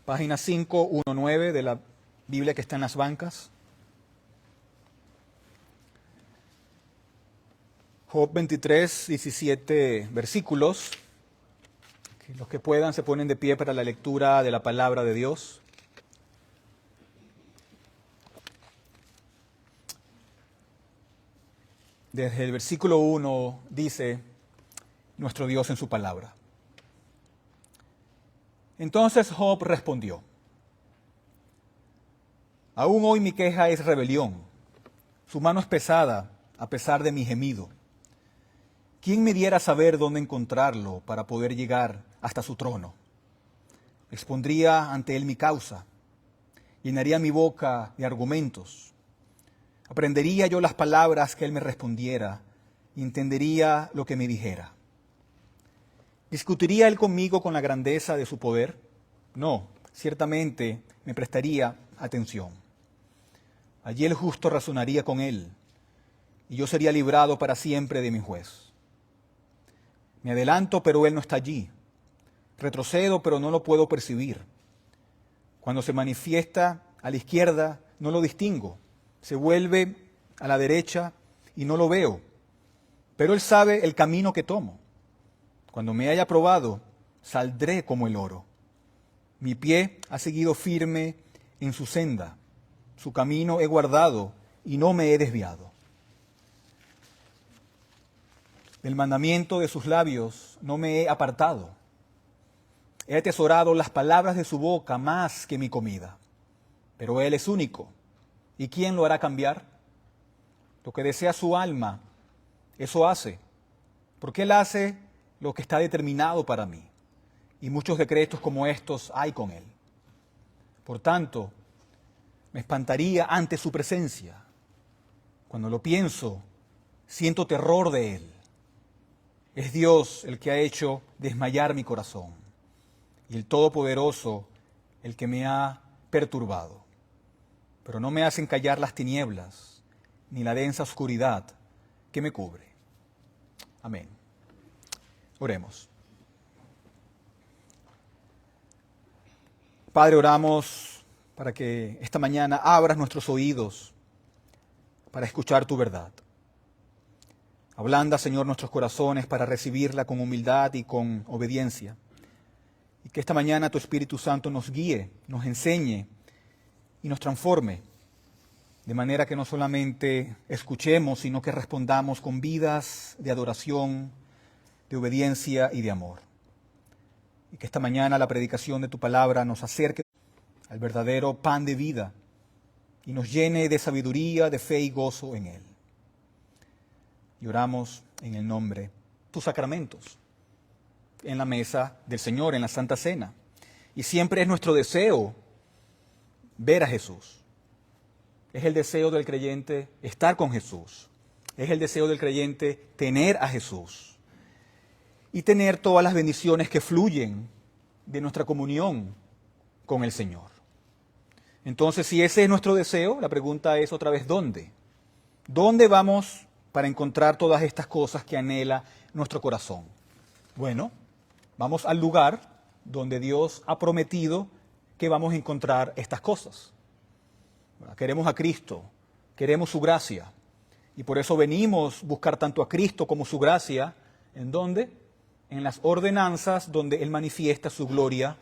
Página 519 de la Biblia que está en las bancas. Job 23, 17 versículos. Que los que puedan se ponen de pie para la lectura de la palabra de Dios. Desde el versículo 1 dice nuestro Dios en su palabra. Entonces Job respondió: aún hoy mi queja es rebelión, su mano es pesada a pesar de mi gemido. ¿Quién me diera saber dónde encontrarlo para poder llegar hasta su trono? Expondría ante él mi causa, llenaría mi boca de argumentos. Aprendería yo las palabras que él me respondiera y entendería lo que me dijera. ¿Discutiría él conmigo con la grandeza de su poder? No, ciertamente me prestaría atención. Allí el justo razonaría con él, y yo sería librado para siempre de mi juez. Me adelanto, pero él no está allí. Retrocedo, pero no lo puedo percibir. Cuando se manifiesta a la izquierda, no lo distingo. Se vuelve a la derecha y no lo veo. Pero él sabe el camino que tomo. Cuando me haya probado, saldré como el oro. Mi pie ha seguido firme en su senda. Su camino he guardado y no me he desviado. Del mandamiento de sus labios no me he apartado. He atesorado las palabras de su boca más que mi comida. Pero él es único. ¿Y quién lo hará cambiar? Lo que desea su alma, eso hace. Porque él hace lo que está determinado para mí. Y muchos decretos como estos hay con él. Por tanto, me espantaría ante su presencia. Cuando lo pienso, siento terror de él. Es Dios el que ha hecho desmayar mi corazón, y el Todopoderoso el que me ha perturbado. Pero no me hacen callar las tinieblas, ni la densa oscuridad que me cubre. Amén. Oremos. Padre, oramos para que esta mañana abras nuestros oídos para escuchar tu verdad. Ablanda, Señor, nuestros corazones para recibirla con humildad y con obediencia. Y que esta mañana tu Espíritu Santo nos guíe, nos enseñe y nos transforme, de manera que no solamente escuchemos, sino que respondamos con vidas de adoración, de obediencia y de amor. Y que esta mañana la predicación de tu palabra nos acerque al verdadero pan de vida y nos llene de sabiduría, de fe y gozo en él. Y oramos en el nombre de tus sacramentos, en la mesa del Señor, en la Santa Cena. Y siempre es nuestro deseo ver a Jesús. Es el deseo del creyente estar con Jesús. Es el deseo del creyente tener a Jesús. Y tener todas las bendiciones que fluyen de nuestra comunión con el Señor. Entonces, si ese es nuestro deseo, la pregunta es otra vez, ¿dónde? ¿Dónde vamos para encontrar todas estas cosas que anhela nuestro corazón? Bueno, vamos al lugar donde Dios ha prometido que vamos a encontrar estas cosas. Queremos a Cristo, queremos su gracia, y por eso venimos a buscar tanto a Cristo como su gracia. ¿En dónde? En las ordenanzas donde Él manifiesta su gloria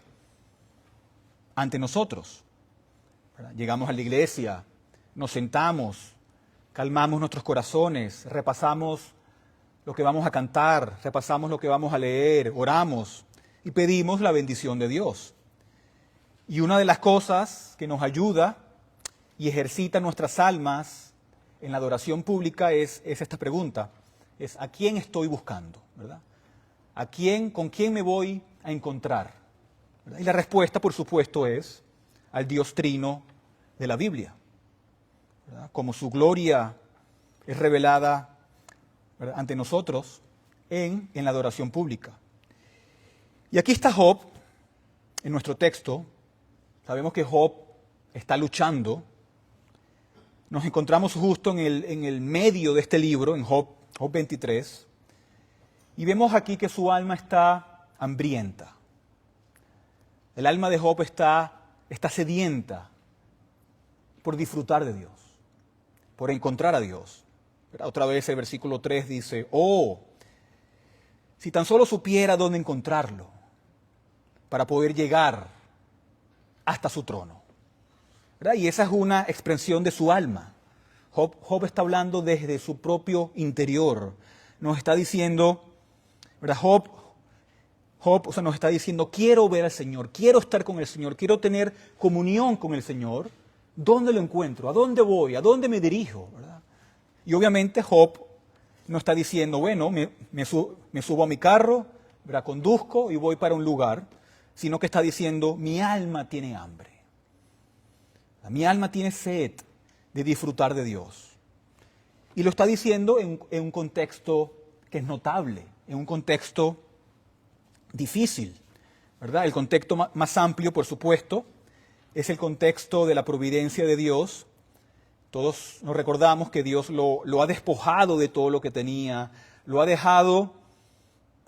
ante nosotros. Llegamos a la iglesia, nos sentamos, calmamos nuestros corazones, repasamos lo que vamos a cantar, repasamos lo que vamos a leer, oramos y pedimos la bendición de Dios. Y una de las cosas que nos ayuda y ejercita nuestras almas en la adoración pública es esta pregunta, es ¿a quién estoy buscando? ¿Verdad? ¿Con quién me voy a encontrar? ¿Verdad? Y la respuesta, por supuesto, es al Dios Trino de la Biblia. ¿Verdad? Como su gloria es revelada, ¿verdad?, ante nosotros en la adoración pública. Y aquí está Job, en nuestro texto. Sabemos que Job está luchando. Nos encontramos justo en el medio de este libro, en Job 23, y vemos aquí que su alma está hambrienta. El alma de Job está sedienta por disfrutar de Dios, por encontrar a Dios. Otra vez el versículo 3 dice, oh, si tan solo supiera dónde encontrarlo para poder llegar hasta su trono. ¿Verdad? Y esa es una expresión de su alma. Job está hablando desde su propio interior. Nos está diciendo, ¿verdad? Job nos está diciendo, quiero ver al Señor, quiero estar con el Señor, quiero tener comunión con el Señor. ¿Dónde lo encuentro? ¿A dónde voy? ¿A dónde me dirijo? ¿Verdad? Y obviamente Job no está diciendo, bueno, me subo a mi carro, ¿verdad? Conduzco y voy para un lugar, sino que está diciendo, mi alma tiene hambre. Mi alma tiene sed de disfrutar de Dios. Y lo está diciendo en un contexto que es notable, en un contexto difícil, ¿verdad? El contexto más amplio, por supuesto, es el contexto de la providencia de Dios. Todos nos recordamos que Dios lo ha despojado de todo lo que tenía, lo ha dejado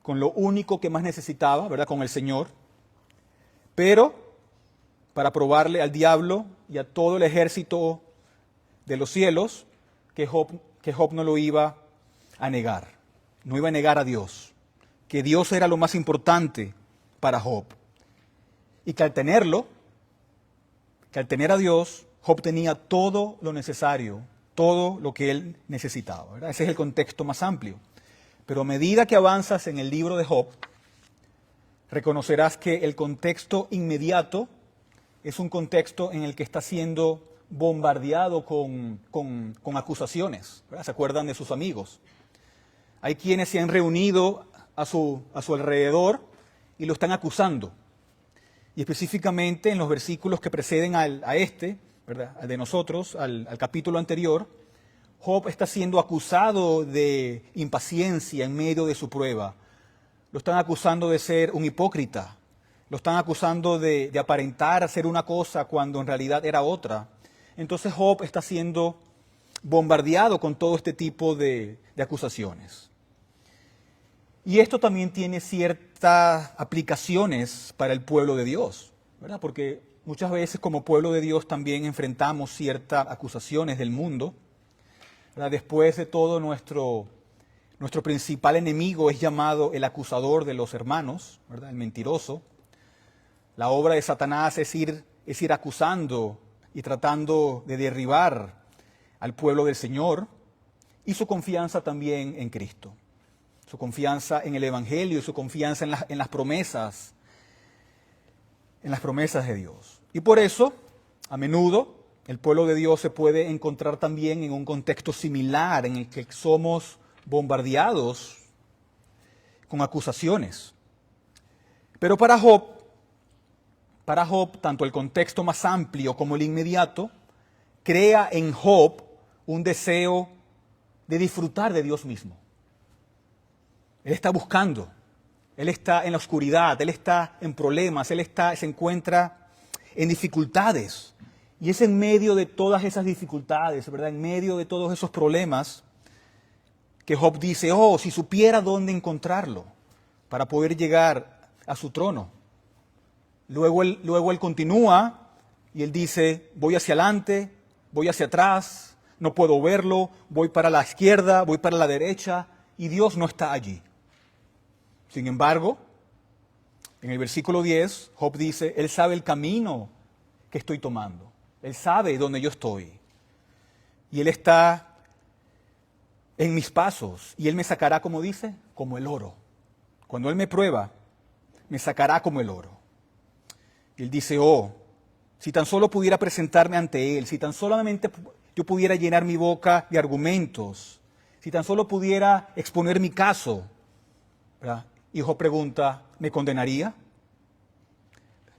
con lo único que más necesitaba, ¿verdad? Con el Señor. Pero para probarle al diablo y a todo el ejército de los cielos que Job no lo iba a negar, no iba a negar a Dios, que Dios era lo más importante para Job. Y que al tener a Dios, Job tenía todo lo necesario, todo lo que él necesitaba, ¿verdad? Ese es el contexto más amplio. Pero a medida que avanzas en el libro de Job, reconocerás que el contexto inmediato es un contexto en el que está siendo bombardeado con acusaciones, ¿verdad? ¿Se acuerdan de sus amigos? Hay quienes se han reunido a su alrededor y lo están acusando. Y específicamente en los versículos que preceden a este, ¿verdad? De nosotros, al capítulo anterior, Job está siendo acusado de impaciencia en medio de su prueba. Lo están acusando de ser un hipócrita. Lo están acusando de aparentar ser una cosa cuando en realidad era otra. Entonces Job está siendo bombardeado con todo este tipo de acusaciones. Y esto también tiene ciertas aplicaciones para el pueblo de Dios, ¿verdad? Porque muchas veces como pueblo de Dios también enfrentamos ciertas acusaciones del mundo, ¿verdad? Después de todo, nuestro principal enemigo es llamado el acusador de los hermanos, ¿verdad? El mentiroso. La obra de Satanás es ir acusando y tratando de derribar al pueblo del Señor, y su confianza también en Cristo. Su confianza en el Evangelio y su confianza en las promesas de Dios. Y por eso, a menudo, el pueblo de Dios se puede encontrar también en un contexto similar en el que somos bombardeados con acusaciones. Pero para Job, tanto el contexto más amplio como el inmediato, crea en Job un deseo de disfrutar de Dios mismo. Él está buscando, él está en la oscuridad, él está en problemas, se encuentra en dificultades. Y es en medio de todas esas dificultades, ¿verdad? En medio de todos esos problemas que Job dice, oh, si supiera dónde encontrarlo para poder llegar a su trono. Luego él continúa y él dice, voy hacia adelante, voy hacia atrás, no puedo verlo, voy para la izquierda, voy para la derecha y Dios no está allí. Sin embargo, en el versículo 10, Job dice, Él sabe el camino que estoy tomando. Él sabe dónde yo estoy. Y Él está en mis pasos. Y Él me sacará, como dice, como el oro. Cuando Él me prueba, me sacará como el oro. Y Él dice, oh, si tan solo pudiera presentarme ante Él, si tan solamente yo pudiera llenar mi boca de argumentos, si tan solo pudiera exponer mi caso, ¿verdad? Y Job pregunta, ¿me condenaría?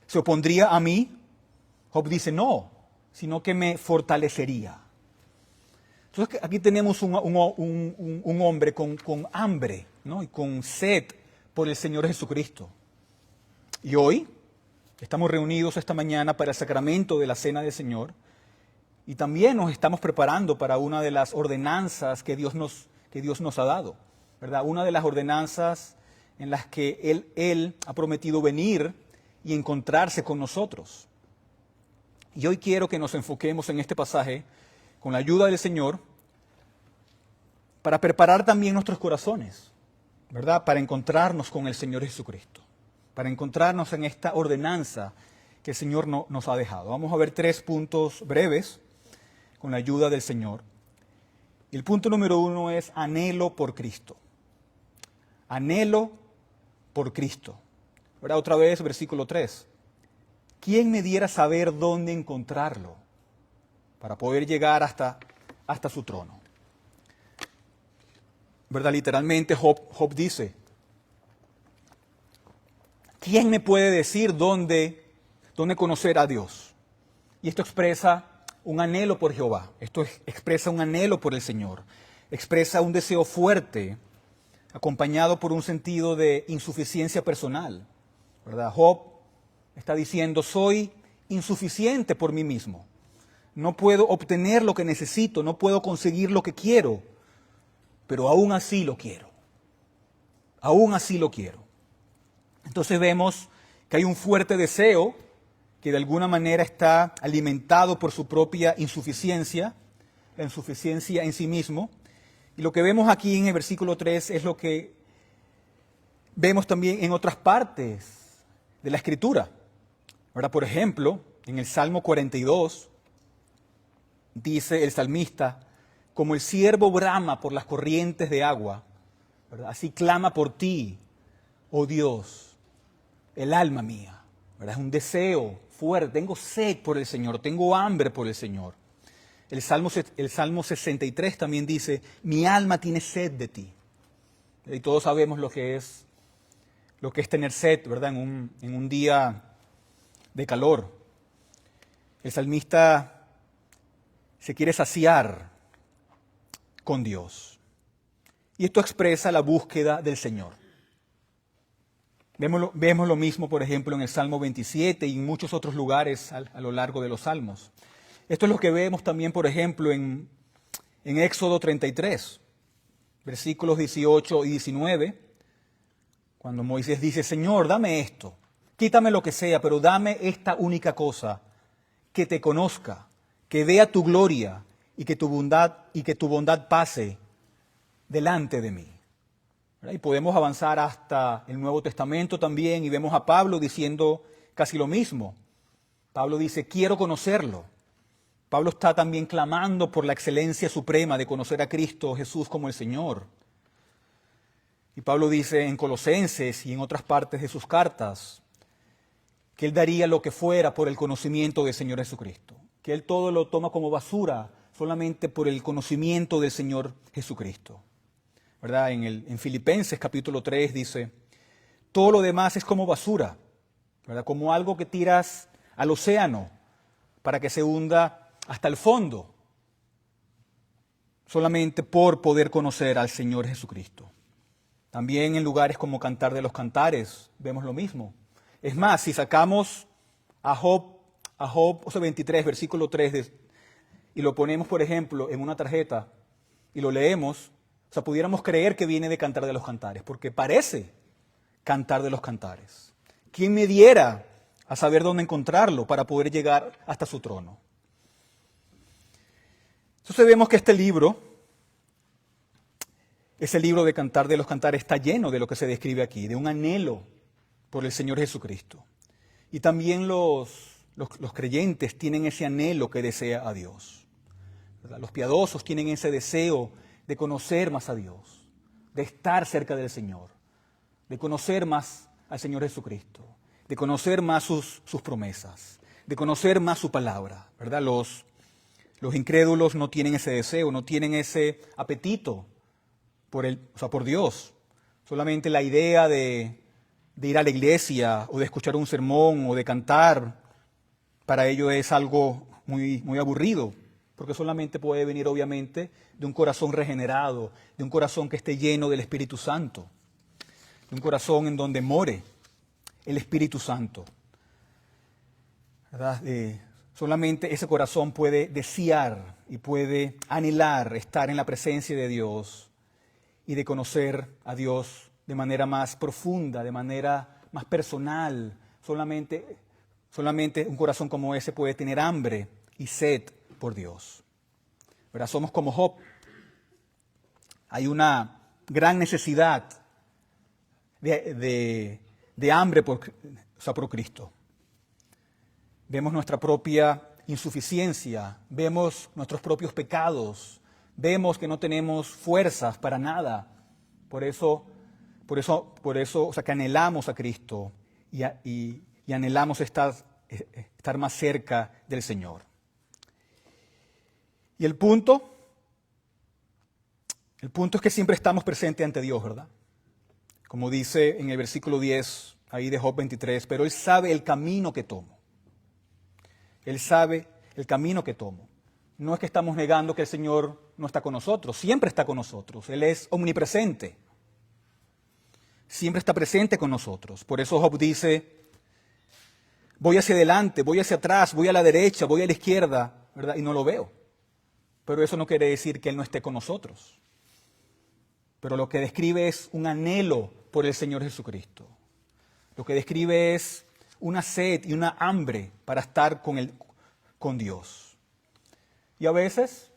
¿Se opondría a mí? Job dice, no, sino que me fortalecería. Entonces aquí tenemos un hombre con hambre, ¿no? Y con sed por el Señor Jesucristo. Y hoy estamos reunidos esta mañana para el sacramento de la Cena del Señor y también nos estamos preparando para una de las ordenanzas que Dios nos ha dado, ¿verdad? Una de las ordenanzas en las que Él ha prometido venir y encontrarse con nosotros. Y hoy quiero que nos enfoquemos en este pasaje con la ayuda del Señor para preparar también nuestros corazones, ¿verdad? Para encontrarnos con el Señor Jesucristo, para encontrarnos en esta ordenanza que el Señor nos ha dejado. Vamos a ver 3 puntos breves con la ayuda del Señor. El punto número 1 es anhelo por Cristo. Anhelo por Cristo. Ahora otra vez, versículo 3. ¿Quién me diera saber dónde encontrarlo para poder llegar hasta su trono? ¿Verdad? Literalmente Job dice, ¿quién me puede decir dónde conocer a Dios? Y esto expresa un anhelo por Jehová, esto expresa un anhelo por el Señor, expresa un deseo fuerte, acompañado por un sentido de insuficiencia personal, ¿verdad? Job está diciendo, soy insuficiente por mí mismo, no puedo obtener lo que necesito, no puedo conseguir lo que quiero, pero aún así lo quiero, aún así lo quiero. Entonces vemos que hay un fuerte deseo que de alguna manera está alimentado por su propia insuficiencia, la insuficiencia en sí mismo. Y lo que vemos aquí en el versículo 3 es lo que vemos también en otras partes de la Escritura. Ahora, por ejemplo, en el Salmo 42, dice el salmista, como el ciervo brama por las corrientes de agua, ¿verdad? Así clama por ti, oh Dios, el alma mía, ¿verdad? Es un deseo fuerte, tengo sed por el Señor, tengo hambre por el Señor. El Salmo 63 también dice, mi alma tiene sed de ti. Y todos sabemos lo que es tener sed, ¿verdad? En un día de calor. El salmista se quiere saciar con Dios. Y esto expresa la búsqueda del Señor. Vemos lo mismo, por ejemplo, en el Salmo 27 y en muchos otros lugares a lo largo de los Salmos. Esto es lo que vemos también, por ejemplo, en Éxodo 33, versículos 18 y 19, cuando Moisés dice, Señor, dame esto, quítame lo que sea, pero dame esta única cosa, que te conozca, que vea tu gloria y que tu bondad pase delante de mí. Y podemos avanzar hasta el Nuevo Testamento también y vemos a Pablo diciendo casi lo mismo. Pablo dice, quiero conocerlo. Pablo está también clamando por la excelencia suprema de conocer a Cristo Jesús como el Señor. Y Pablo dice en Colosenses y en otras partes de sus cartas que él daría lo que fuera por el conocimiento del Señor Jesucristo, que él todo lo toma como basura solamente por el conocimiento del Señor Jesucristo. ¿Verdad? En Filipenses capítulo 3 dice, todo lo demás es como basura, ¿verdad? Como algo que tiras al océano para que se hunda hasta el fondo, solamente por poder conocer al Señor Jesucristo. También en lugares como Cantar de los Cantares vemos lo mismo. Es más, si sacamos a Job 23, versículo 3, y lo ponemos, por ejemplo, en una tarjeta y lo leemos, o sea, pudiéramos creer que viene de Cantar de los Cantares, porque parece Cantar de los Cantares. ¿Quién me diera a saber dónde encontrarlo para poder llegar hasta su trono? Entonces vemos que este libro, ese libro de Cantar de los Cantares, está lleno de lo que se describe aquí, de un anhelo por el Señor Jesucristo. Y también los creyentes tienen ese anhelo que desea a Dios, ¿verdad? Los piadosos tienen ese deseo de conocer más a Dios, de estar cerca del Señor, de conocer más al Señor Jesucristo, de conocer más sus promesas, de conocer más su palabra, ¿verdad? Los incrédulos no tienen ese deseo, no tienen ese apetito por Dios. Solamente la idea de ir a la iglesia o de escuchar un sermón o de cantar, para ellos es algo muy, muy aburrido, porque solamente puede venir obviamente de un corazón regenerado, de un corazón que esté lleno del Espíritu Santo, de un corazón en donde more el Espíritu Santo, ¿verdad? Solamente ese corazón puede desear y puede anhelar estar en la presencia de Dios y de conocer a Dios de manera más profunda, de manera más personal, solamente un corazón como ese puede tener hambre y sed por Dios. ¿Verdad? Somos como Job. Hay una gran necesidad de hambre por Cristo. Vemos nuestra propia insuficiencia, vemos nuestros propios pecados, vemos que no tenemos fuerzas para nada. Por eso, que anhelamos a Cristo y anhelamos estar más cerca del Señor. Y el punto es que siempre estamos presentes ante Dios, ¿verdad? Como dice en el versículo 10, ahí de Job 23, pero Él sabe el camino que tomo. Él sabe el camino que tomo. No es que estamos negando que el Señor no está con nosotros, siempre está con nosotros. Él es omnipresente. Siempre está presente con nosotros. Por eso Job dice, voy hacia adelante, voy hacia atrás, voy a la derecha, voy a la izquierda, ¿verdad? Y no lo veo. Pero eso no quiere decir que Él no esté con nosotros. Pero lo que describe es un anhelo por el Señor Jesucristo. Lo que describe es una sed y una hambre para estar con Dios. Y a veces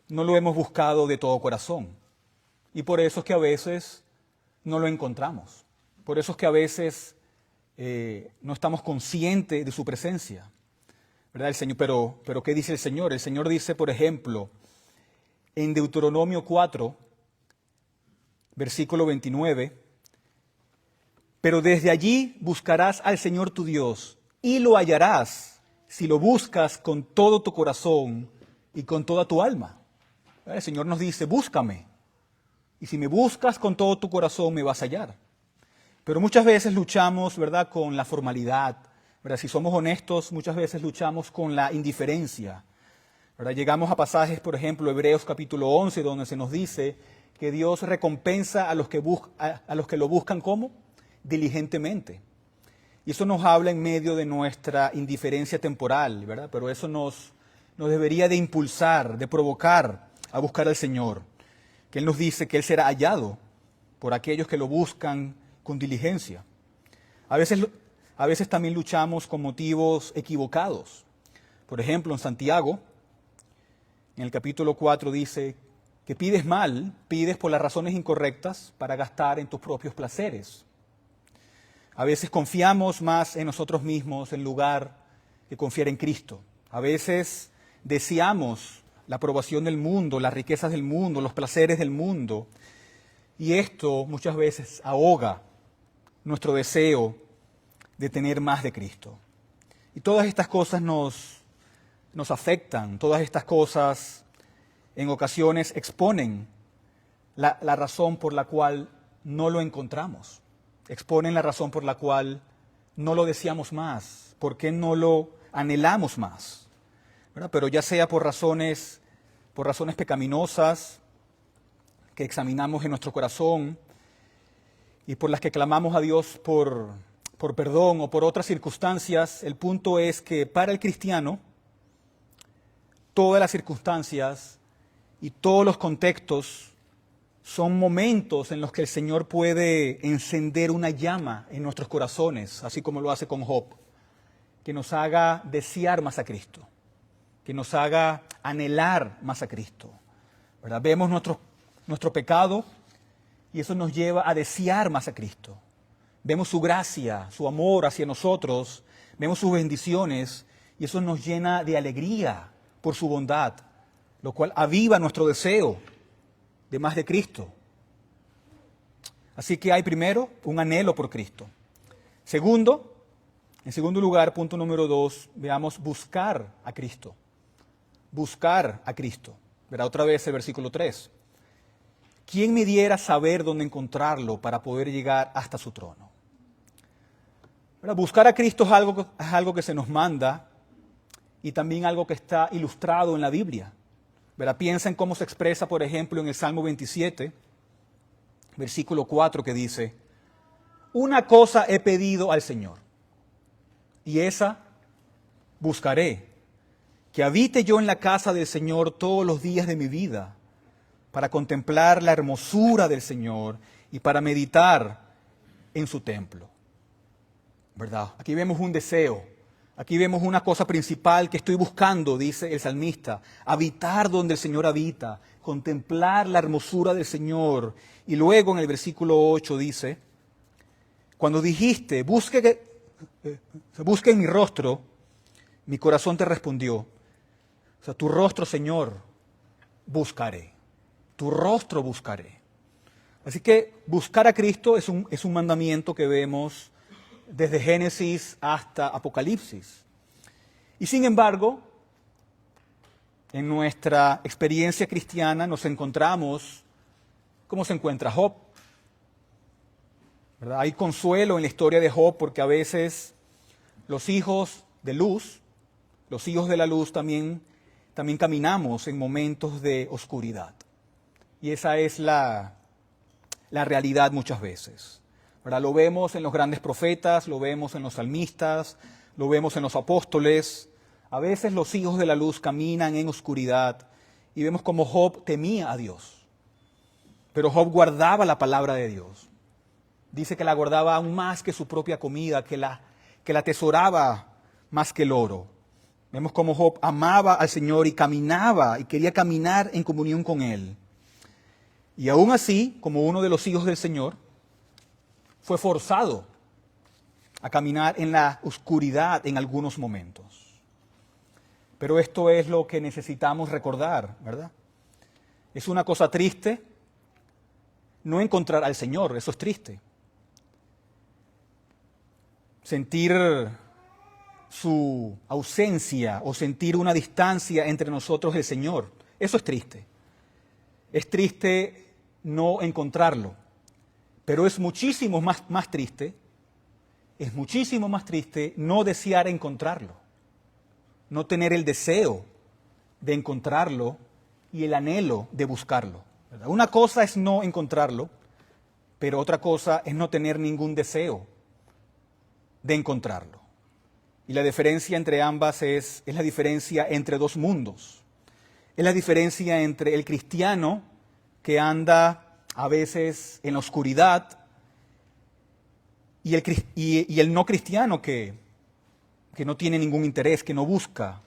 no lo hemos buscado de todo corazón. Y por eso es que a veces no lo encontramos. Por eso es que a veces no estamos conscientes de su presencia. ¿Verdad? El Señor, pero ¿qué dice el Señor? El Señor dice, por ejemplo, en Deuteronomio 4, versículo 29, pero desde allí buscarás al Señor tu Dios y lo hallarás si lo buscas con todo tu corazón y con toda tu alma. El Señor nos dice, búscame. Y si me buscas con todo tu corazón, me vas a hallar. Pero muchas veces luchamos, ¿verdad?, con la formalidad. ¿Verdad? Si somos honestos, muchas veces luchamos con la indiferencia. ¿Verdad? Llegamos a pasajes, por ejemplo, Hebreos capítulo 11, donde se nos dice que Dios recompensa a los que lo buscan ¿cómo? Diligentemente. Y eso nos habla en medio de nuestra indiferencia temporal, ¿verdad? Pero eso nos debería de impulsar, de provocar a buscar al Señor. Que Él nos dice que Él será hallado por aquellos que lo buscan con diligencia. A veces también luchamos con motivos equivocados. Por ejemplo, en Santiago, en el capítulo 4 dice que pides mal, pides por las razones incorrectas para gastar en tus propios placeres. A veces confiamos más en nosotros mismos en lugar de confiar en Cristo. A veces deseamos la aprobación del mundo, las riquezas del mundo, los placeres del mundo. Y esto muchas veces ahoga nuestro deseo de tener más de Cristo. Y todas estas cosas nos afectan, todas estas cosas en ocasiones exponen la razón por la cual no lo encontramos. Exponen la razón por la cual no lo deseamos más, por qué no lo anhelamos más. ¿Verdad? Pero ya sea por razones pecaminosas que examinamos en nuestro corazón y por las que clamamos a Dios por perdón o por otras circunstancias, el punto es que para el cristiano todas las circunstancias y todos los contextos son momentos en los que el Señor puede encender una llama en nuestros corazones, así como lo hace con Job, que nos haga desear más a Cristo, que nos haga anhelar más a Cristo. ¿Verdad? Vemos nuestro pecado y eso nos lleva a desear más a Cristo. Vemos su gracia, su amor hacia nosotros, vemos sus bendiciones y eso nos llena de alegría por su bondad, lo cual aviva nuestro deseo de más de Cristo. Así que hay primero un anhelo por Cristo. En segundo lugar, punto número 2, veamos buscar a Cristo. Buscar a Cristo. Verá otra vez el versículo 3. ¿Quién me diera saber dónde encontrarlo para poder llegar hasta su trono? ¿Verdad? Buscar a Cristo es algo que se nos manda y también algo que está ilustrado en la Biblia. ¿Verdad? Piensa en cómo se expresa, por ejemplo, en el Salmo 27, versículo 4, que dice, una cosa he pedido al Señor, y esa buscaré, que habite yo en la casa del Señor todos los días de mi vida, para contemplar la hermosura del Señor y para meditar en su templo. ¿verdad? Aquí vemos un deseo, aquí vemos una cosa principal que estoy buscando, dice el salmista, habitar donde el Señor habita, contemplar la hermosura del Señor. Y luego en el versículo 8 dice, cuando dijiste, busque en mi rostro, mi corazón te respondió. O sea, tu rostro, Señor, buscaré. Tu rostro buscaré. Así que buscar a Cristo es un mandamiento que vemos desde Génesis hasta Apocalipsis. Y sin embargo, en nuestra experiencia cristiana nos encontramos como se encuentra Job. ¿Verdad? Hay consuelo en la historia de Job porque a veces los hijos de luz, los hijos de la luz también caminamos en momentos de oscuridad. Y esa es la realidad muchas veces. ¿Verdad? Lo vemos en los grandes profetas, lo vemos en los salmistas, lo vemos en los apóstoles. A veces los hijos de la luz caminan en oscuridad y vemos como Job temía a Dios. Pero Job guardaba la palabra de Dios. Dice que la guardaba aún más que su propia comida, que la atesoraba más que el oro. Vemos como Job amaba al Señor y caminaba y quería caminar en comunión con Él. Y aún así, como uno de los hijos del Señor, fue forzado a caminar en la oscuridad en algunos momentos. Pero esto es lo que necesitamos recordar, ¿verdad? Es una cosa triste no encontrar al Señor, eso es triste. Sentir su ausencia o sentir una distancia entre nosotros y el Señor, eso es triste. Es triste no encontrarlo, pero es muchísimo más triste no desear encontrarlo, no tener el deseo de encontrarlo y el anhelo de buscarlo, ¿verdad? Una cosa es no encontrarlo, pero otra cosa es no tener ningún deseo de encontrarlo. Y la diferencia entre ambas es la diferencia entre dos mundos. Es la diferencia entre el cristiano que anda a veces en la oscuridad y el no cristiano que no tiene ningún interés, que no busca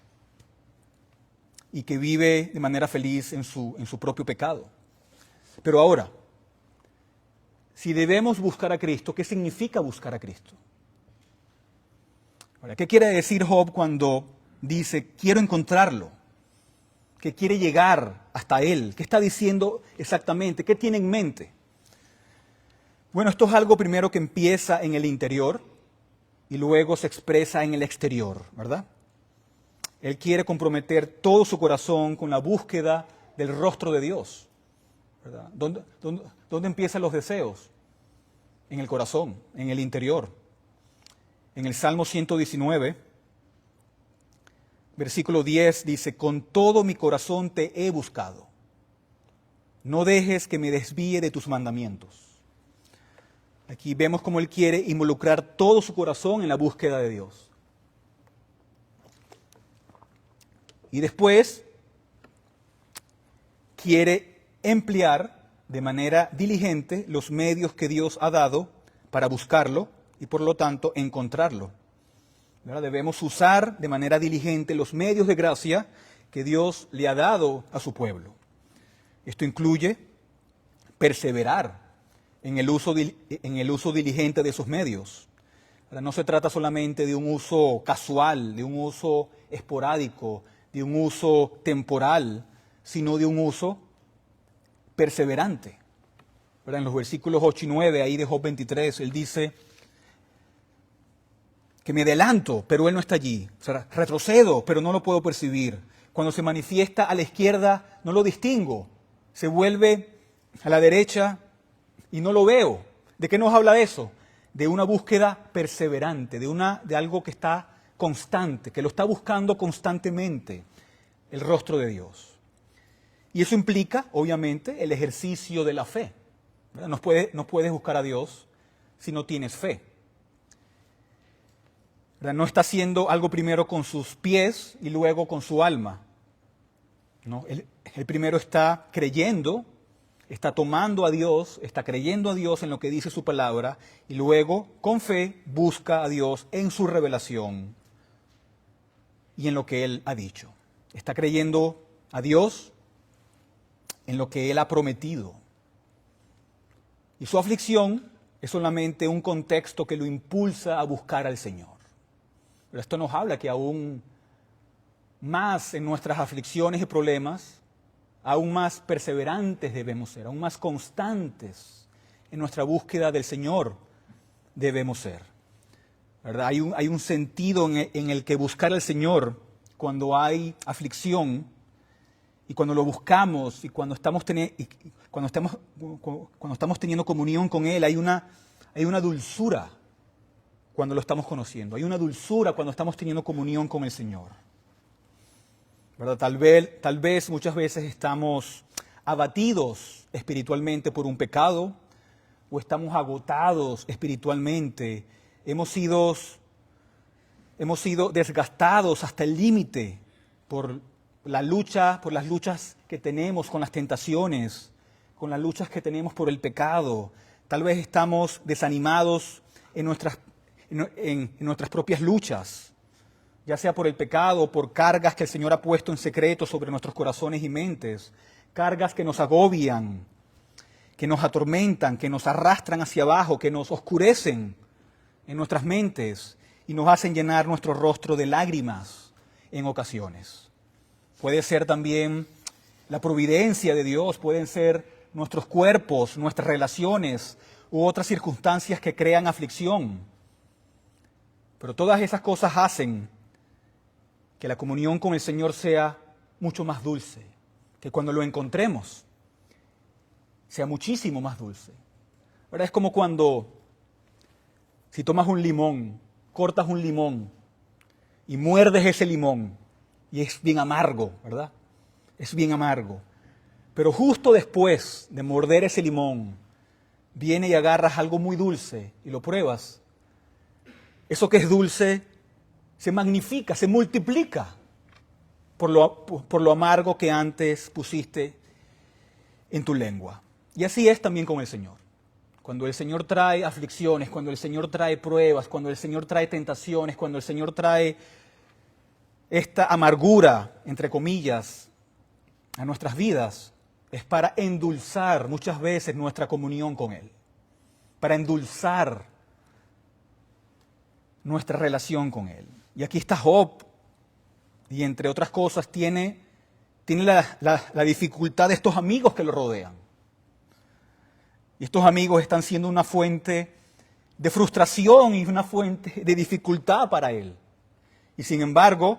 y que vive de manera feliz en su propio pecado. Pero ahora, si debemos buscar a Cristo, ¿qué significa buscar a Cristo? Ahora, ¿qué quiere decir Job cuando dice, quiero encontrarlo? Que quiere llegar hasta Él. ¿Qué está diciendo exactamente? ¿Qué tiene en mente? Bueno, esto es algo primero que empieza en el interior y luego se expresa en el exterior, ¿verdad? Él quiere comprometer todo su corazón con la búsqueda del rostro de Dios, ¿verdad? ¿Dónde empiezan los deseos? En el corazón, en el interior. En el Salmo 119, versículo 10 dice, con todo mi corazón te he buscado. No dejes que me desvíe de tus mandamientos. Aquí vemos cómo Él quiere involucrar todo su corazón en la búsqueda de Dios. Y después quiere emplear de manera diligente los medios que Dios ha dado para buscarlo y por lo tanto encontrarlo. ¿Verdad? Debemos usar de manera diligente los medios de gracia que Dios le ha dado a su pueblo. Esto incluye perseverar en el uso diligente de esos medios. ¿Verdad? No se trata solamente de un uso casual, de un uso esporádico, de un uso temporal, sino de un uso perseverante. ¿Verdad? En los versículos 8 y 9, ahí de Job 23, él dice que me adelanto, pero Él no está allí. O sea, retrocedo, pero no lo puedo percibir. Cuando se manifiesta a la izquierda, no lo distingo. Se vuelve a la derecha y no lo veo. ¿De qué nos habla eso? De una búsqueda perseverante, de algo que está constante, que lo está buscando constantemente, el rostro de Dios. Y eso implica, obviamente, el ejercicio de la fe. ¿Verdad? No puedes buscar a Dios si no tienes fe. ¿Verdad? No está haciendo algo primero con sus pies y luego con su alma. ¿No? Él primero está creyendo está tomando a Dios, está creyendo a Dios en lo que dice su palabra y luego, con fe, busca a Dios en su revelación y en lo que Él ha dicho. Está creyendo a Dios en lo que Él ha prometido. Y su aflicción es solamente un contexto que lo impulsa a buscar al Señor. Pero esto nos habla que aún más en nuestras aflicciones y problemas, aún más perseverantes debemos ser, aún más constantes en nuestra búsqueda del Señor debemos ser. ¿Verdad? Hay un sentido en el que buscar al Señor cuando hay aflicción y cuando lo buscamos y cuando estamos teniendo comunión con Él, hay una dulzura cuando lo estamos conociendo, hay una dulzura cuando estamos teniendo comunión con el Señor. ¿Verdad? Tal vez muchas veces estamos abatidos espiritualmente por un pecado o estamos agotados espiritualmente, hemos sido desgastados hasta el límite por las luchas que tenemos con las tentaciones, con las luchas que tenemos por el pecado. Tal vez estamos desanimados en nuestras propias luchas, ya sea por el pecado o por cargas que el Señor ha puesto en secreto sobre nuestros corazones y mentes, cargas que nos agobian, que nos atormentan, que nos arrastran hacia abajo, que nos oscurecen en nuestras mentes y nos hacen llenar nuestro rostro de lágrimas en ocasiones. Puede ser también la providencia de Dios, pueden ser nuestros cuerpos, nuestras relaciones u otras circunstancias que crean aflicción. Pero todas esas cosas hacen que la comunión con el Señor sea mucho más dulce, que cuando lo encontremos sea muchísimo más dulce. ¿Verdad? Es como si tomas un limón, cortas un limón y muerdes ese limón y es bien amargo, ¿verdad? Es bien amargo. Pero justo después de morder ese limón, viene y agarras algo muy dulce y lo pruebas. Eso que es dulce se magnifica, se multiplica por lo amargo que antes pusiste en tu lengua. Y así es también con el Señor. Cuando el Señor trae aflicciones, cuando el Señor trae pruebas, cuando el Señor trae tentaciones, cuando el Señor trae esta amargura, entre comillas, a nuestras vidas, es para endulzar muchas veces nuestra comunión con Él, para endulzar nuestra relación con Él. Y aquí está Job, y entre otras cosas tiene la dificultad de estos amigos que lo rodean. Y estos amigos están siendo una fuente de frustración y una fuente de dificultad para él. Y sin embargo,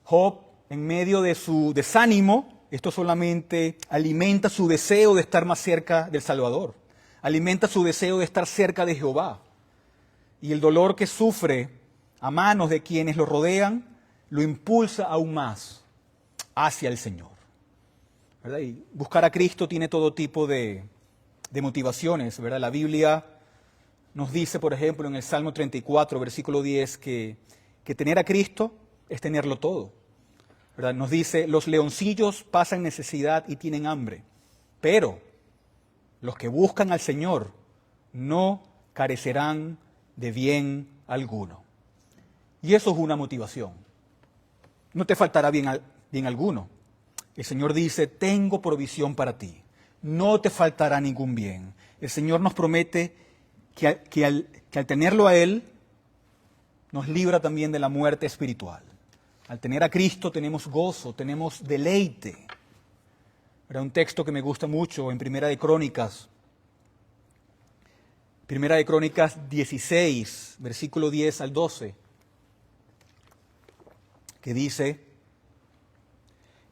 Job, en medio de su desánimo, esto solamente alimenta su deseo de estar más cerca del Salvador, alimenta su deseo de estar cerca de Jehová. Y el dolor que sufre a manos de quienes lo rodean lo impulsa aún más hacia el Señor. ¿Verdad? Y buscar a Cristo tiene todo tipo de motivaciones, ¿verdad? La Biblia nos dice, por ejemplo, en el Salmo 34, versículo 10, que tener a Cristo es tenerlo todo. ¿Verdad? Nos dice, los leoncillos pasan necesidad y tienen hambre, pero los que buscan al Señor no carecerán de bien alguno. Y eso es una motivación. No te faltará bien alguno. El Señor dice, tengo provisión para ti, no te faltará ningún bien. El Señor nos promete que al tenerlo a Él, nos libra también de la muerte espiritual. Al tener a Cristo tenemos gozo, tenemos deleite. Era un texto que me gusta mucho en Primera de Crónicas 16, versículo 10 al 12, que dice,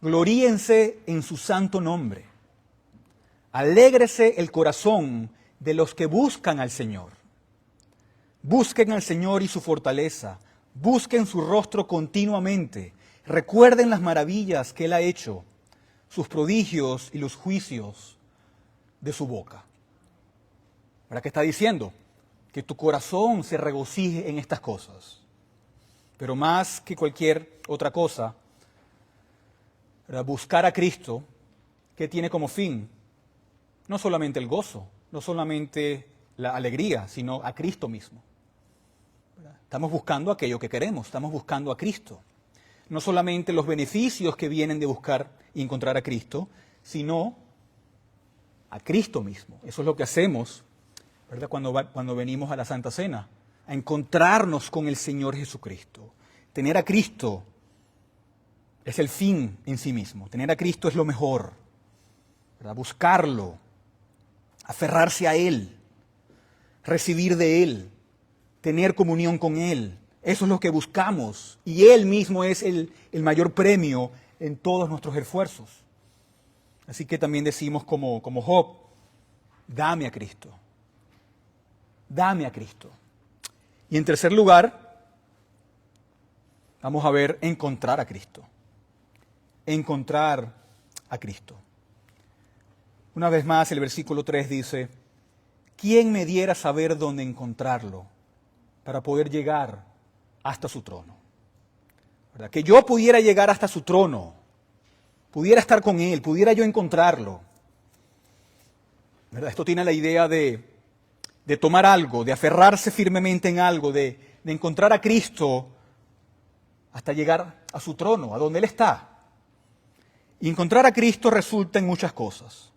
gloríense en su santo nombre, alégrese el corazón de los que buscan al Señor. Busquen al Señor y su fortaleza, busquen su rostro continuamente, recuerden las maravillas que Él ha hecho, sus prodigios y los juicios de su boca. ¿Verdad que está diciendo? Que tu corazón se regocije en estas cosas. Pero más que cualquier otra cosa, ¿verdad? Buscar a Cristo, que tiene como fin no solamente el gozo, no solamente la alegría, sino a Cristo mismo. Estamos buscando aquello que queremos, estamos buscando a Cristo. No solamente los beneficios que vienen de buscar y encontrar a Cristo, sino a Cristo mismo. Eso es lo que hacemos, ¿verdad? Cuando venimos a la Santa Cena, a encontrarnos con el Señor Jesucristo. Tener a Cristo es el fin en sí mismo. Tener a Cristo es lo mejor, ¿verdad? Buscarlo, aferrarse a Él, recibir de Él, tener comunión con Él. Eso es lo que buscamos. Y Él mismo es el mayor premio en todos nuestros esfuerzos. Así que también decimos como Job, dame a Cristo. Dame a Cristo. Y en tercer lugar, vamos a ver encontrar a Cristo. Encontrar a Cristo. Una vez más, el versículo 3 dice, ¿quién me diera saber dónde encontrarlo para poder llegar hasta su trono? ¿Verdad? Que yo pudiera llegar hasta su trono, pudiera estar con Él, pudiera yo encontrarlo. ¿Verdad? Esto tiene la idea de tomar algo, de aferrarse firmemente en algo, de encontrar a Cristo hasta llegar a su trono, a donde Él está. Y encontrar a Cristo resulta en muchas cosas.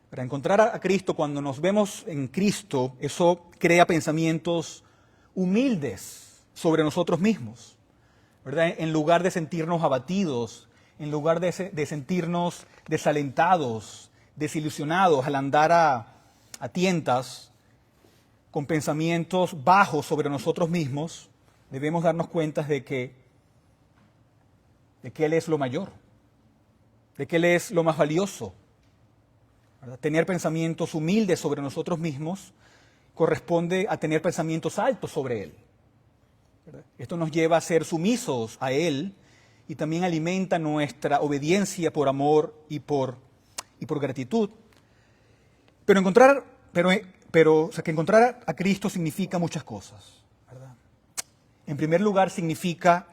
Para encontrar a Cristo, cuando nos vemos en Cristo, eso crea pensamientos humildes sobre nosotros mismos, ¿verdad? En lugar de sentirnos abatidos, en lugar de sentirnos desalentados, desilusionados al andar a tientas, con pensamientos bajos sobre nosotros mismos, debemos darnos cuenta de que Él es lo mayor, de que Él es lo más valioso. ¿Verdad? Tener pensamientos humildes sobre nosotros mismos corresponde a tener pensamientos altos sobre Él. ¿Verdad? Esto nos lleva a ser sumisos a Él y también alimenta nuestra obediencia por amor y por gratitud. Pero encontrar a Cristo significa muchas cosas, ¿verdad? En primer lugar, significa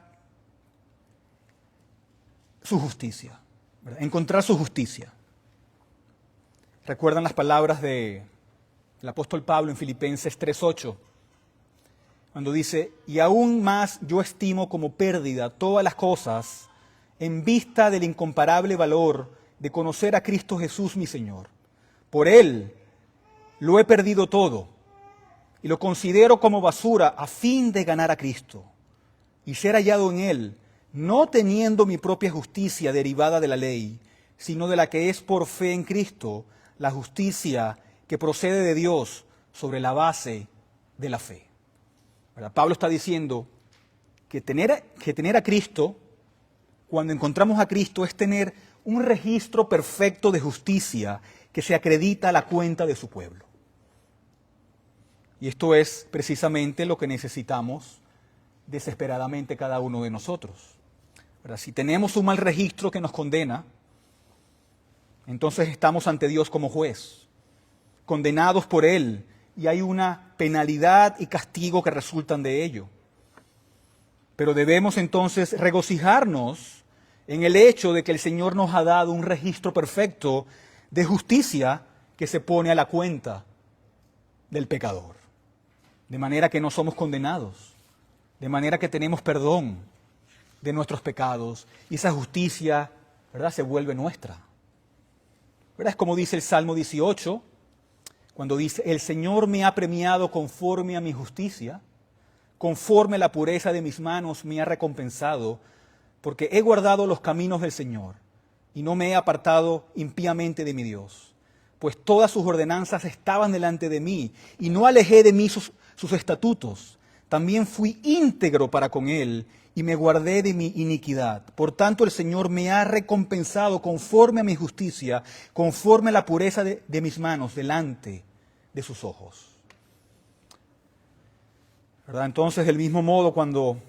su justicia, ¿verdad? Encontrar su justicia. ¿Recuerdan las palabras del apóstol Pablo en Filipenses 3:8? Cuando dice, y aún más yo estimo como pérdida todas las cosas en vista del incomparable valor de conocer a Cristo Jesús mi Señor. Por Él lo he perdido todo y lo considero como basura a fin de ganar a Cristo y ser hallado en Él, no teniendo mi propia justicia derivada de la ley, sino de la que es por fe en Cristo, la justicia que procede de Dios sobre la base de la fe. ¿Verdad? Pablo está diciendo que tener a Cristo, cuando encontramos a Cristo, es tener un registro perfecto de justicia que se acredita a la cuenta de su pueblo. Y esto es precisamente lo que necesitamos desesperadamente cada uno de nosotros. ¿Verdad? Si tenemos un mal registro que nos condena, entonces estamos ante Dios como juez, condenados por Él, y hay una penalidad y castigo que resultan de ello. Pero debemos entonces regocijarnos en el hecho de que el Señor nos ha dado un registro perfecto de justicia que se pone a la cuenta del pecador. De manera que no somos condenados, de manera que tenemos perdón de nuestros pecados y esa justicia, ¿verdad?, se vuelve nuestra. ¿Verdad? Es como dice el Salmo 18, cuando dice, el Señor me ha premiado conforme a mi justicia, conforme a la pureza de mis manos me ha recompensado, porque he guardado los caminos del Señor y no me he apartado impíamente de mi Dios. Pues todas sus ordenanzas estaban delante de mí y no alejé de mí sus estatutos. También fui íntegro para con Él y me guardé de mi iniquidad. Por tanto, el Señor me ha recompensado conforme a mi justicia, conforme a la pureza de mis manos delante de sus ojos. ¿Verdad? Entonces, del mismo modo, cuando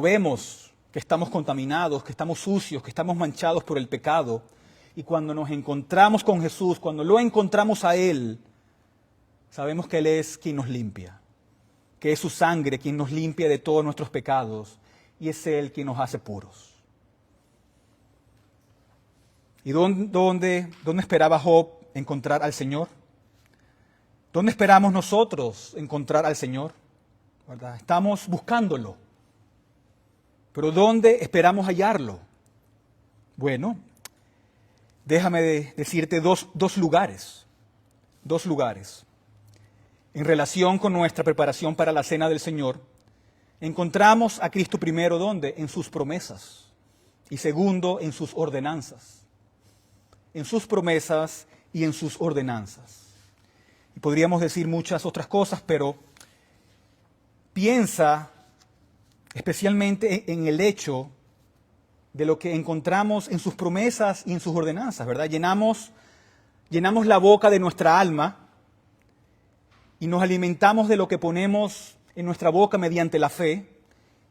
vemos que estamos contaminados, que estamos sucios, que estamos manchados por el pecado, y cuando nos encontramos con Jesús, cuando lo encontramos a Él, sabemos que Él es quien nos limpia, que es su sangre quien nos limpia de todos nuestros pecados, y es Él quien nos hace puros. ¿Y dónde esperaba Job encontrar al Señor? ¿Dónde esperamos nosotros encontrar al Señor? ¿Verdad? Estamos buscándolo. Pero ¿dónde esperamos hallarlo? Bueno, déjame decirte dos lugares. Dos lugares. En relación con nuestra preparación para la cena del Señor, encontramos a Cristo primero, ¿dónde? En sus promesas. Y segundo, en sus ordenanzas. En sus promesas y en sus ordenanzas. Y podríamos decir muchas otras cosas, pero piensa especialmente en el hecho de lo que encontramos en sus promesas y en sus ordenanzas, ¿verdad? Llenamos la boca de nuestra alma y nos alimentamos de lo que ponemos en nuestra boca mediante la fe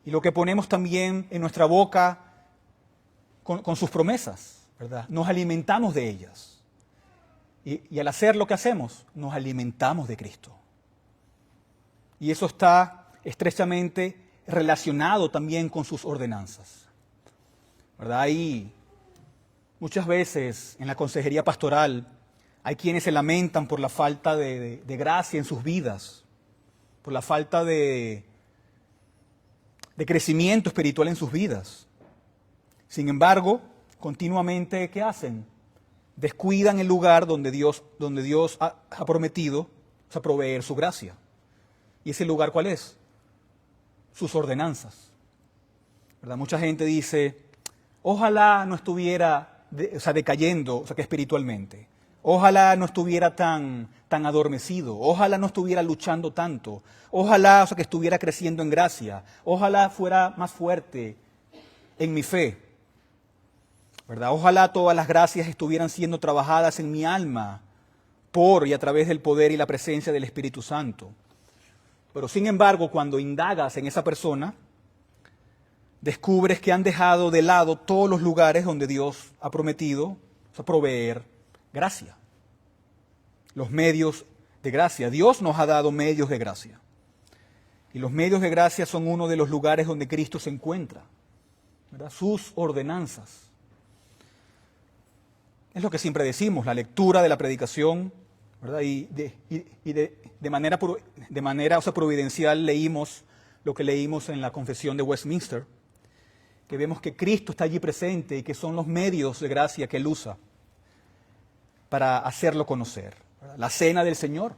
y lo que ponemos también en nuestra boca con sus promesas, ¿verdad? Nos alimentamos de ellas. Y al hacer lo que hacemos, nos alimentamos de Cristo. Y eso está estrechamente relacionado también con sus ordenanzas, ¿verdad? Hay muchas veces en la consejería pastoral, hay quienes se lamentan por la falta de gracia en sus vidas, por la falta de crecimiento espiritual en sus vidas. Sin embargo, continuamente, ¿qué hacen? Descuidan el lugar donde Dios ha prometido, o sea, proveer su gracia. ¿Y ese lugar cuál es? Sus ordenanzas, ¿verdad? Mucha gente dice, ojalá no estuviera decayendo, o sea, que espiritualmente. Ojalá no estuviera tan adormecido. Ojalá no estuviera luchando tanto. Ojalá, o sea, que estuviera creciendo en gracia. Ojalá fuera más fuerte en mi fe, ¿verdad? Ojalá todas las gracias estuvieran siendo trabajadas en mi alma por y a través del poder y la presencia del Espíritu Santo. Pero sin embargo, cuando indagas en esa persona, descubres que han dejado de lado todos los lugares donde Dios ha prometido, o sea, proveer gracia. Los medios de gracia. Dios nos ha dado medios de gracia. Y los medios de gracia son uno de los lugares donde Cristo se encuentra, ¿verdad? Sus ordenanzas. Es lo que siempre decimos, la lectura de la predicación, ¿verdad? Y de manera providencial leímos lo que leímos en la Confesión de Westminster, que vemos que Cristo está allí presente y que son los medios de gracia que Él usa para hacerlo conocer, ¿verdad? La cena del Señor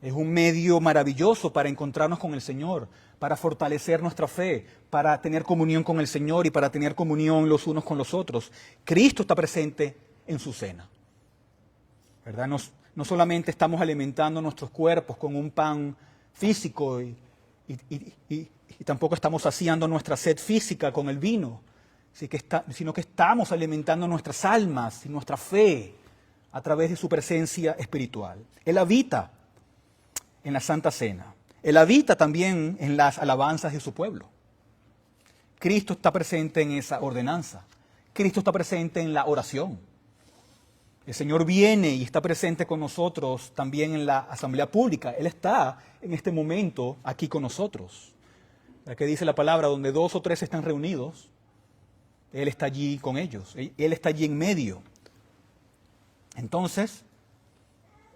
es un medio maravilloso para encontrarnos con el Señor, para fortalecer nuestra fe, para tener comunión con el Señor y para tener comunión los unos con los otros. Cristo está presente en su cena, ¿verdad? No solamente estamos alimentando nuestros cuerpos con un pan físico y tampoco estamos saciando nuestra sed física con el vino, sino que estamos alimentando nuestras almas y nuestra fe a través de su presencia espiritual. Él habita en la Santa Cena. Él habita también en las alabanzas de su pueblo. Cristo está presente en esa ordenanza. Cristo está presente en la oración. El Señor viene y está presente con nosotros también en la asamblea pública. Él está en este momento aquí con nosotros. La que dice la palabra, donde 2 o 3 están reunidos, Él está allí con ellos. Él está allí en medio. Entonces,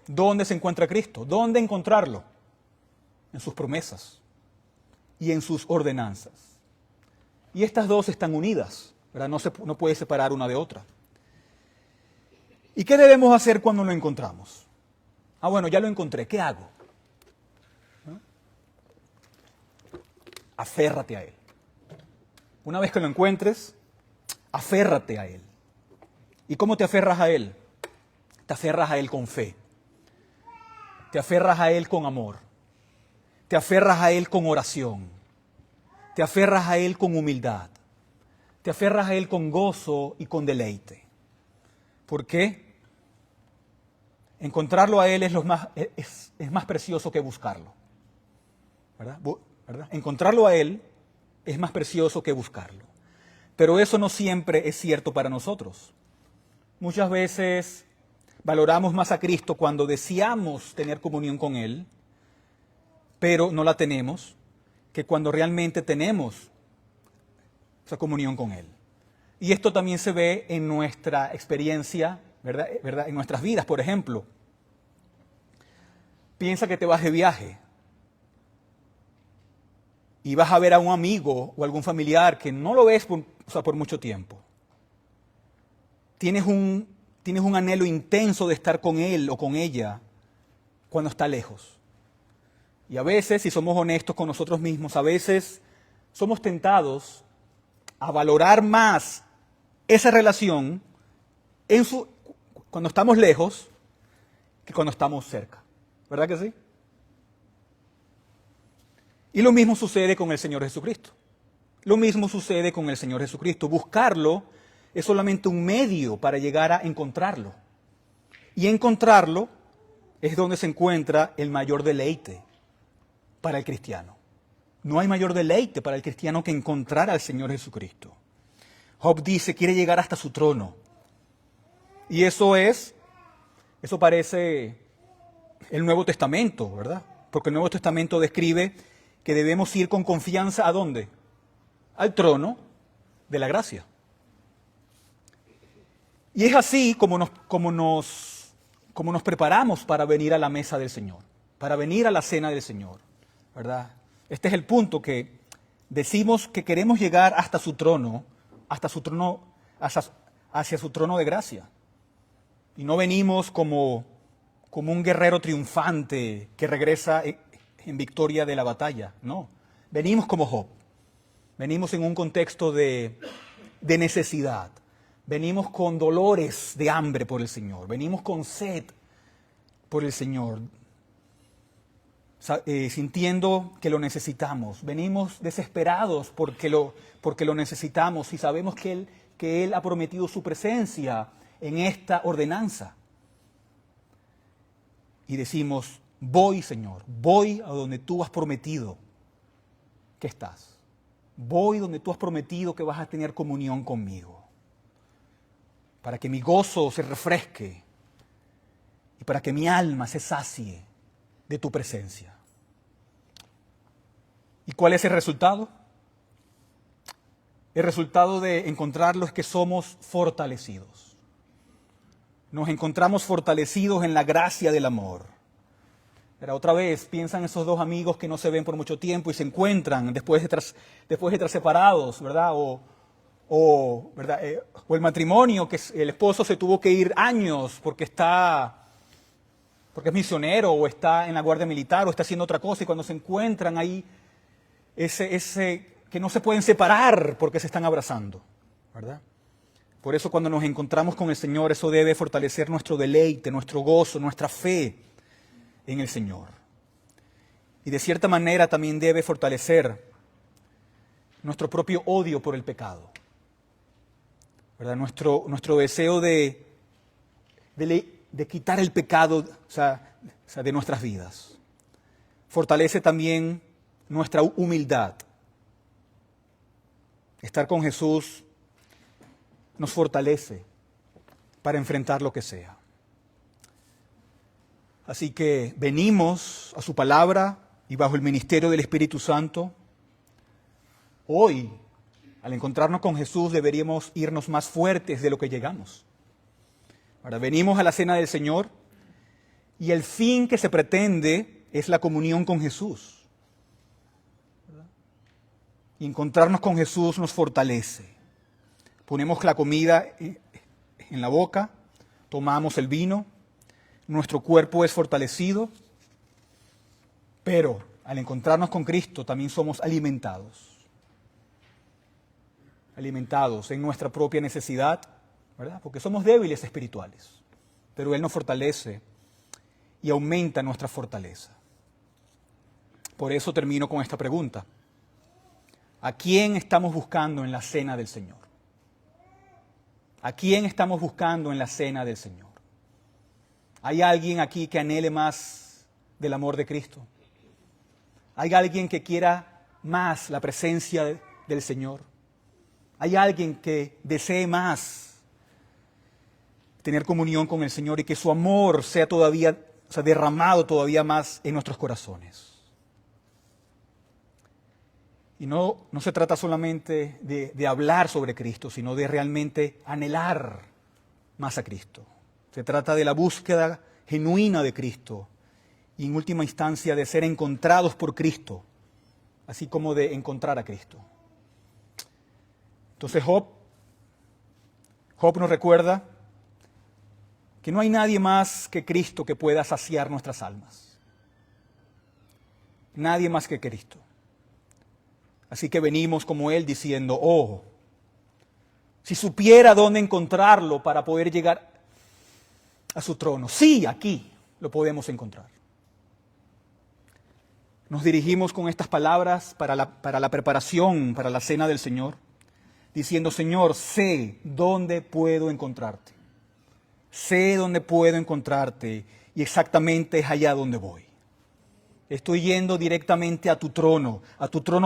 ¿dónde se encuentra Cristo? ¿Dónde encontrarlo? En sus promesas y en sus ordenanzas. Y estas dos están unidas, ¿verdad? No puede separar una de otra. ¿Y qué debemos hacer cuando lo encontramos? Bueno, ya lo encontré, ¿qué hago? ¿No? Aférrate a Él. Una vez que lo encuentres, aférrate a Él. ¿Y cómo te aferras a Él? Te aferras a Él con fe. Te aferras a Él con amor. Te aferras a Él con oración. Te aferras a Él con humildad. Te aferras a Él con gozo y con deleite. ¿Por qué? Encontrarlo a Él es más precioso que buscarlo. ¿Verdad? Encontrarlo a Él es más precioso que buscarlo. Pero eso no siempre es cierto para nosotros. Muchas veces valoramos más a Cristo cuando deseamos tener comunión con Él, pero no la tenemos, que cuando realmente tenemos esa comunión con Él. Y esto también se ve en nuestra experiencia, ¿verdad? En nuestras vidas, por ejemplo. Piensa que te vas de viaje y vas a ver a un amigo o algún familiar que no lo ves por mucho tiempo. Tienes un anhelo intenso de estar con él o con ella cuando está lejos. Y a veces, si somos honestos con nosotros mismos, a veces somos tentados a valorar más esa relación cuando estamos lejos que cuando estamos cerca. ¿Verdad que sí? Y lo mismo sucede con el Señor Jesucristo. Lo mismo sucede con el Señor Jesucristo. Buscarlo es solamente un medio para llegar a encontrarlo. Y encontrarlo es donde se encuentra el mayor deleite para el cristiano. No hay mayor deleite para el cristiano que encontrar al Señor Jesucristo. Job dice, quiere llegar hasta su trono. Y eso parece el Nuevo Testamento, ¿verdad? Porque el Nuevo Testamento describe que debemos ir con confianza ¿a dónde? Al trono de la gracia. Y es así como nos preparamos para venir a la mesa del Señor, para venir a la cena del Señor, ¿verdad? Este es el punto que decimos que queremos llegar hasta su trono, hacia su trono de gracia. Y no venimos como un guerrero triunfante que regresa en victoria de la batalla, no. Venimos como Job. Venimos en un contexto de necesidad. Venimos con dolores de hambre por el Señor. Venimos con sed por el Señor. Sintiendo que lo necesitamos. Venimos desesperados porque lo necesitamos y sabemos que Él ha prometido su presencia en esta ordenanza. Y decimos, voy Señor, voy a donde tú has prometido que estás. Voy donde tú has prometido que vas a tener comunión conmigo. Para que mi gozo se refresque y para que mi alma se sacie de tu presencia. ¿Y cuál es el resultado? El resultado de encontrarlo es que somos fortalecidos. Nos encontramos fortalecidos en la gracia del amor. Pero otra vez, piensan esos dos amigos que no se ven por mucho tiempo y se encuentran después de estar separados, ¿verdad? ¿verdad? O el matrimonio, que el esposo se tuvo que ir años porque es misionero o está en la guardia militar o está haciendo otra cosa y cuando se encuentran ahí, ese que no se pueden separar porque se están abrazando, ¿verdad? Por eso cuando nos encontramos con el Señor, eso debe fortalecer nuestro deleite, nuestro gozo, nuestra fe en el Señor. Y de cierta manera también debe fortalecer nuestro propio odio por el pecado, ¿verdad? Nuestro deseo de quitar el pecado, de nuestras vidas. Fortalece también nuestra humildad. Estar con Jesús nos fortalece para enfrentar lo que sea. Así que venimos a su palabra y bajo el ministerio del Espíritu Santo. Hoy, al encontrarnos con Jesús, deberíamos irnos más fuertes de lo que llegamos. Ahora, venimos a la cena del Señor y el fin que se pretende es la comunión con Jesús. Y encontrarnos con Jesús nos fortalece. Ponemos la comida en la boca, tomamos el vino, nuestro cuerpo es fortalecido, pero al encontrarnos con Cristo también somos alimentados en nuestra propia necesidad, ¿verdad? Porque somos débiles espirituales, pero Él nos fortalece y aumenta nuestra fortaleza. Por eso termino con esta pregunta. ¿A quién estamos buscando en la cena del Señor? ¿A quién estamos buscando en la cena del Señor? ¿Hay alguien aquí que anhele más del amor de Cristo? ¿Hay alguien que quiera más la presencia del Señor? ¿Hay alguien que desee más tener comunión con el Señor y que su amor sea derramado todavía más en nuestros corazones? Y no se trata solamente de hablar sobre Cristo, sino de realmente anhelar más a Cristo. Se trata de la búsqueda genuina de Cristo y en última instancia de ser encontrados por Cristo, así como de encontrar a Cristo. Entonces Job nos recuerda que no hay nadie más que Cristo que pueda saciar nuestras almas. Nadie más que Cristo. Así que venimos como Él diciendo, oh, si supiera dónde encontrarlo para poder llegar a su trono. Sí, aquí lo podemos encontrar. Nos dirigimos con estas palabras para la preparación, para la cena del Señor, diciendo, Señor, sé dónde puedo encontrarte. Sé dónde puedo encontrarte y exactamente es allá donde voy. Estoy yendo directamente a tu trono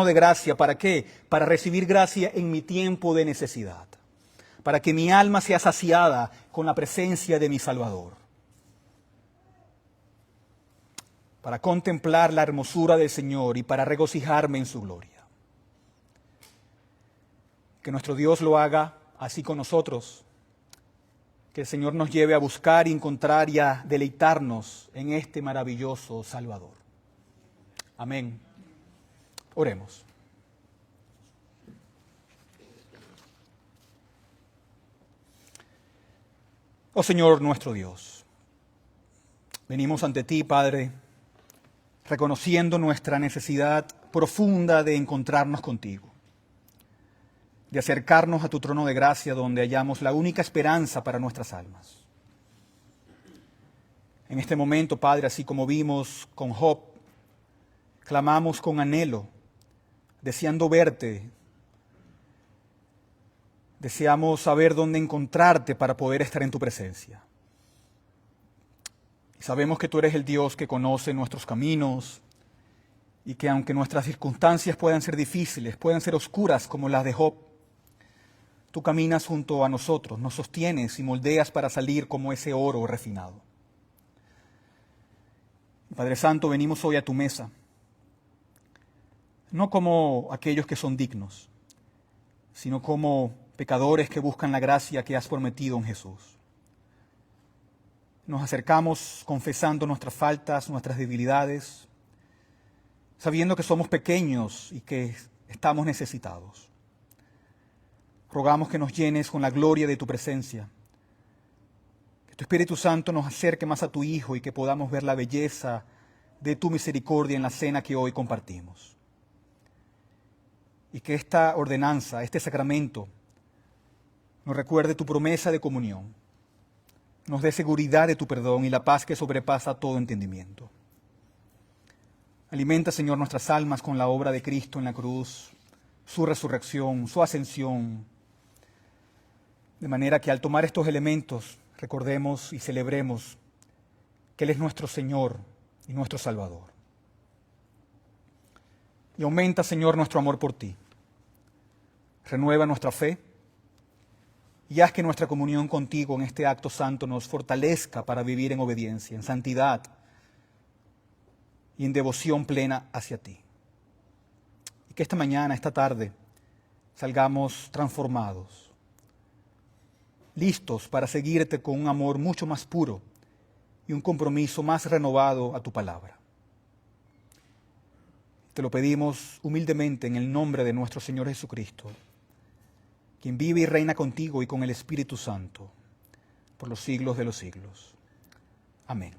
de gracia. ¿Para qué? Para recibir gracia en mi tiempo de necesidad. Para que mi alma sea saciada con la presencia de mi Salvador. Para contemplar la hermosura del Señor y para regocijarme en su gloria. Que nuestro Dios lo haga así con nosotros. Que el Señor nos lleve a buscar y encontrar y a deleitarnos en este maravilloso Salvador. Amén. Oremos. Oh Señor nuestro Dios, venimos ante ti, Padre, reconociendo nuestra necesidad profunda de encontrarnos contigo, de acercarnos a tu trono de gracia donde hallamos la única esperanza para nuestras almas. En este momento, Padre, así como vimos con Job, clamamos con anhelo, deseando verte. Deseamos saber dónde encontrarte para poder estar en tu presencia. Y sabemos que tú eres el Dios que conoce nuestros caminos y que aunque nuestras circunstancias puedan ser difíciles, puedan ser oscuras como las de Job, tú caminas junto a nosotros, nos sostienes y moldeas para salir como ese oro refinado. Padre Santo, venimos hoy a tu mesa. No como aquellos que son dignos, sino como pecadores que buscan la gracia que has prometido en Jesús. Nos acercamos confesando nuestras faltas, nuestras debilidades, sabiendo que somos pequeños y que estamos necesitados. Rogamos que nos llenes con la gloria de tu presencia, que tu Espíritu Santo nos acerque más a tu Hijo y que podamos ver la belleza de tu misericordia en la cena que hoy compartimos. Y que esta ordenanza, este sacramento, nos recuerde tu promesa de comunión, nos dé seguridad de tu perdón y la paz que sobrepasa todo entendimiento. Alimenta, Señor, nuestras almas con la obra de Cristo en la cruz, su resurrección, su ascensión, de manera que al tomar estos elementos recordemos y celebremos que Él es nuestro Señor y nuestro Salvador. Y aumenta, Señor, nuestro amor por ti. Renueva nuestra fe y haz que nuestra comunión contigo en este acto santo nos fortalezca para vivir en obediencia, en santidad y en devoción plena hacia ti. Y que esta mañana, esta tarde, salgamos transformados, listos para seguirte con un amor mucho más puro y un compromiso más renovado a tu palabra. Te lo pedimos humildemente en el nombre de nuestro Señor Jesucristo, quien vive y reina contigo y con el Espíritu Santo, por los siglos de los siglos. Amén.